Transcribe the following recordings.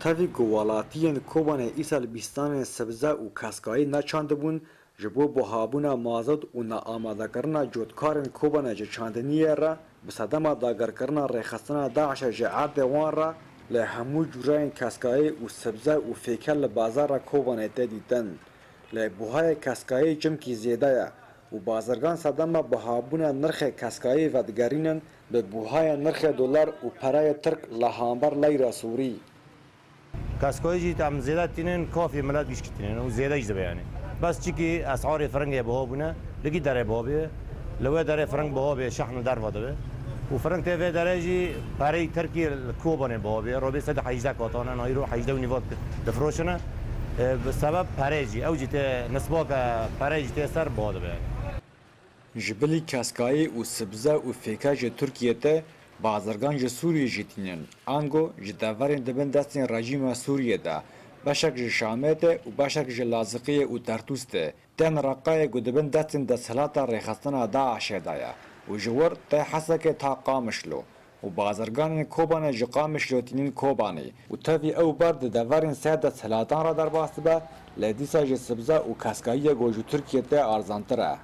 تاوی گوالاتیان کوبان ایسال بیستان سبزه و کسکایی نچانده بون جبو بوهابونا مازد و نا آماده کرنا جودکارن کوبان جه چاندنیه را بصدما داگر کرنا ریخستنا داعش جه عرد وان را لهمو جورین کسکایی و سبزه و فیکل بازار را کوبان دیدن لبوهای کسکایی جمکی زیده و بازرگان صدما بوهابونا نرخ کسکایی ودگرینن به بوهای نرخ دلار و پرای ترک لهامبر لیره سوری کاسکوی جی تام زیاده تینن کافی ملات بیش کتینن و زیاده جذب یعنی بس چیکی اسعار فرنگ بها بونه لقي داره بها به لو داره فرنگ بها به شحن در واده به و فرنگ تفه داره جی برای ترکی کوبانه بها به رو به صد حیزه کاتانه نایرو حیزه و نیوات دفروشنه بسبب پاريجي او جيت نسبوك پاريجي سر بها به جبلی کسکایی و سبزه و فیکاج ترکیه ته بازرگان ج سوریه جتینن انگو جداورین دبن دستین رژیم سوریه ده باشک ج شامه ته و باشک ج لازقیه و ترتوس ته تن رقای گدبن دستین دسلاتا ریخستنا داعش دایا و جور ته حسکه تا قامشلو و بازرگان کوبانه ج قامشلو تینین کوبانی و تاوی او برد داورین سه دسلاتان را در باستبه لدیسا ج سبزه و کسکایی گوجو ترکیه ته ارزانتره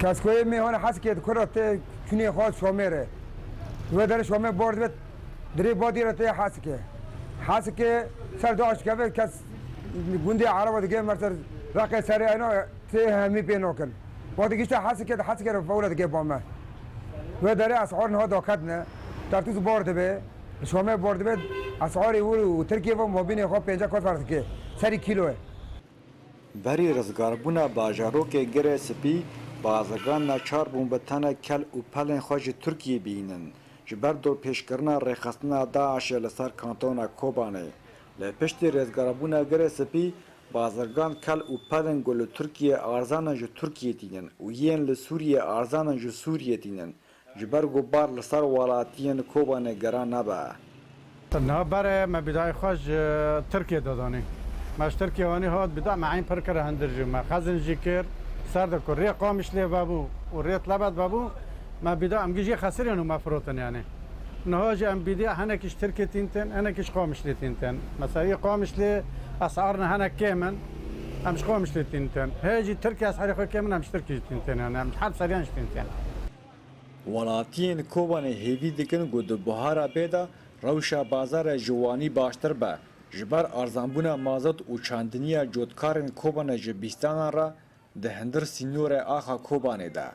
کاسکوی میهان حس که کرده کنی خواهد شومره و در شومه برد بید دری بادی را تی حس که سر داشت که بید کس گونده عرب دیگه مرسر رقی سری اینا تی همی پینو کن بادی گیشت حس که فولا دیگه بامه و در اسعار نه داکت نه ترتوز برد بید شومه برد بید اسعاری و ترکیه و مبین خواه 50 کات فرض که سری کیلوه بری رزگاربونا باجارو که گره سپی بازرگان ناچار بون به تنه کل و پلن خوش ترکیه بینن جبر دو پیشکرنا ریخستنا داعش لسر کانتونا کوبانه لپشتی رزگاربونا گره سپی بازرگان کل و پلن گل ترکیه ارزانا جو ترکیه تینن و یین لسوریه ارزانا جو سوریه تینن جبر گو بار لسر والاتین کوبانه گران نبا نه برای ما بدای خوش ترکیه دادانی ماش ترکیه وانی هات بدا معین پر کره هندرجو ما خزن جکر سرد کو ری قامش لی بابو و ریت لبد بابو ما بدا ام گیجی خسر یانو مفروتن یعنی نه جا ام بدا هنکش ترکیه تینتن هنکش قامش لی تینتن مثلا قامش لی اسعارنا هنک کمن امش قامش لی تینتن هاجی ترکیه اسعار خو کمن امش ترکیه تینتن یعنی ام حد سریانش تینتن ولاتین کوبانه هیوی دکن گود بهارا بیدا روشا بازار جوانی باشتر به جبر ارزانبونا مازد و چاندنیا جودکارن کوبانه جبیستان را ده هندر سینور آخا کوبانه ده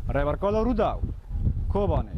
ریورکالا رودا کوبانه